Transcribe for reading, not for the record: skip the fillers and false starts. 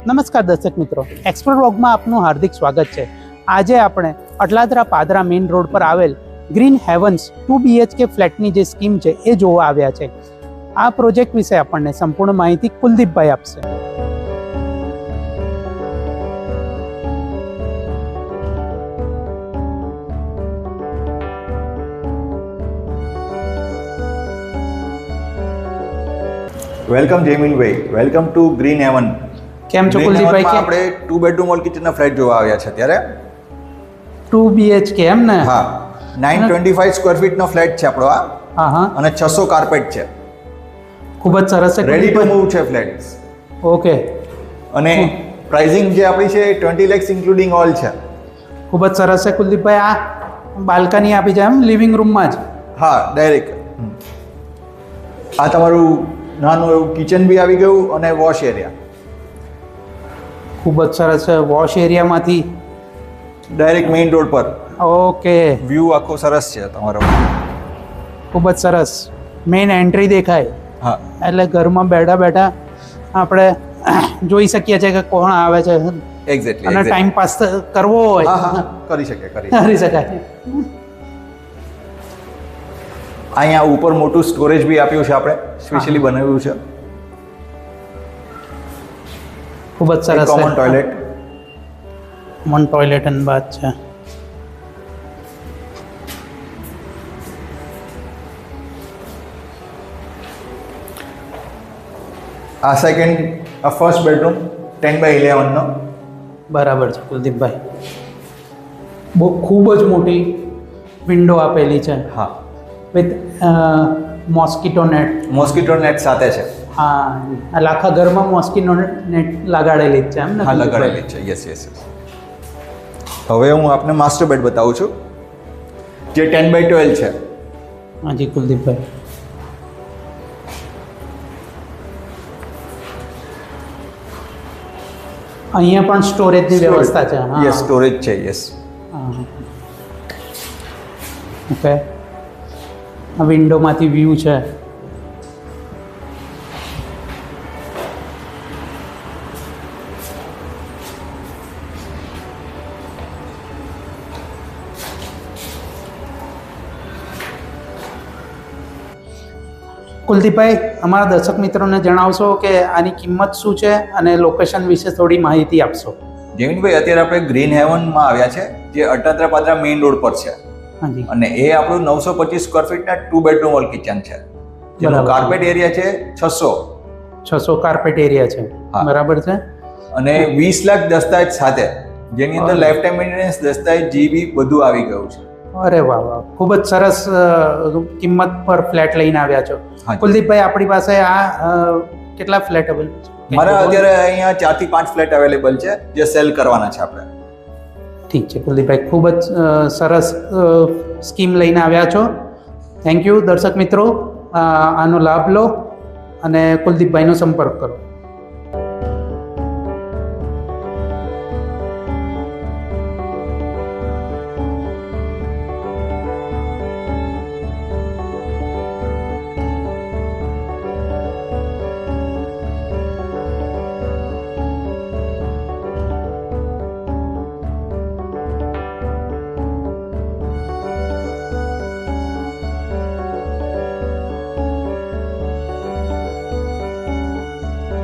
નમસ્કાર દર્શક મિત્રો, એક્સપ્લોર વ્લોગમાં આપનું હાર્દિક સ્વાગત છે. આજે આપણે અટલાદરા પાદરા મેઇન રોડ પર આવેલ ગ્રીન હેવન્સ 2 BHK ફ્લેટની જે સ્કીમ છે એ જોવા આવ્યા છે. આ પ્રોજેક્ટ વિશે આપણને સંપૂર્ણ માહિતી કુલદીપભાઈ આપશે. Welcome જયમીનભાઈ, welcome to green heaven. કેમ છો કુલદીપભાઈ? આપણે 2 બેડરૂમ ઓલ કિચનના ફ્લેટ જોવા આવ્યા છે ત્યારે. 2 BHK એમ ને? હા, 925 સ્ક્વેર ફીટનો ફ્લેટ છે આપણો આ. હા હા. અને 600 કાર્પેટ છે. ખૂબ જ સરસ છે. રેડી ટુ મૂવ છે ફ્લેટ. ઓકે. અને પ્રાઇસિંગ જે આપણી છે 20 lakhs ઇન્ક્લુડિંગ ઓલ છે. ખૂબ જ સરસ છે કુલદીપભાઈ. આ બાલ્કની આપી છે એમ લિવિંગ રૂમમાં જ? હા, ડાયરેક્ટ. આ તમારું નાનું એવું કિચન બી આવી ગયું અને વોશ એરિયા. ખૂબ જ સરસ છે. વોશ એરિયામાંથી ડાયરેક્ટ મેઇન રોડ પર. ઓકે. વ્યૂ આખો સરસ છે તમારો. ખૂબ જ સરસ. મેઇન એન્ટ્રી દેખાય. હા, એટલે ઘરમાં બેઠા બેઠા આપણે જોઈ શકીએ છીએ કે કોણ આવે છે એક્ઝેક્ટલી. અને ટાઈમ પાસ કરવો હોય હા હા, કરી શકાય. કરી શકાય. અહીંયા ઉપર મોટું સ્ટોરેજ બી આપ્યું છે આપણે, સ્પેશિયલી બનાવ્યું છે. ખૂબ જ સરસ. Common toilet. કોમન ટોયલેટ અને બાથ છે. આ સેકન્ડ, આ ફર્સ્ટ બેડરૂમ 10x11 નો. બરાબર છે કુલદીપભાઈ. બહુ ખૂબ જ મોટી વિન્ડો આપેલી છે. હા, with mosquito net. Mosquito net સાથે છે. હા, એટલે આખા ઘરમાં મોસ્કીટો નેટ લગાડેલી જ છે એમ ને? હા, લગાડેલી છે. Yes yes. હવે હું આપને માસ્ટર બેડ બતાવું છું, જે 10x12 છે. હાજી કુલદીપભાઈ. અહીંયા પણ સ્ટોરેજની વ્યવસ્થા છે. યસ, સ્ટોરેજ છે. યસ. ઓકે. આ વિન્ડોમાંથી વ્યૂ છે. કુલદીપભાઈ, અમારા દર્શક મિત્રોને જણાવશો કે આની કિંમત શું છે અને લોકેશન વિશે થોડી માહિતી આપશો. જમીનભાઈ, અત્યારે આપણે ગ્રીન હેવનમાં આવ્યા છે, જે અટલાદરા પાદરા મેઇન રોડ પર છે. હાજી. અને એ આપણું 925 સ્ક્વેર ફીટના 2 બેડરૂમ ઓલ કિચન છે, જેનો બરાબર. કાર્પેટ એરિયા છે 600 કાર્પેટ એરિયા છે. હા. બરાબર છે. અને 20 લાખ દસ્તાવેજ સાથે, જેની અંદર લાઈફ ટાઈમ મેન્ટેનન્સ, દસ્તાવેજ, જીબી બધું આવી ગયું છે. અરે વાહ વાહ, ખૂબ જ સરસ કિંમત પર ફ્લેટ લઈને આવ્યા છો. હાજી. કુલદીપભાઈ, આપણી પાસે આ કેટલા ફ્લેટ અવેલેબલ છે? મારા અત્યારે અહીંયા 4 થી 5 ફ્લેટ અવેલેબલ છે, જે સેલ કરવાના છે આપણે. ઠીક છે કુલદીપભાઈ, ખૂબ જ સરસ સ્કીમ લઈને આવ્યા છો. Thank you. દર્શક મિત્રો, આનો લાભ લો અને કુલદીપભાઈનો સંપર્ક કરો.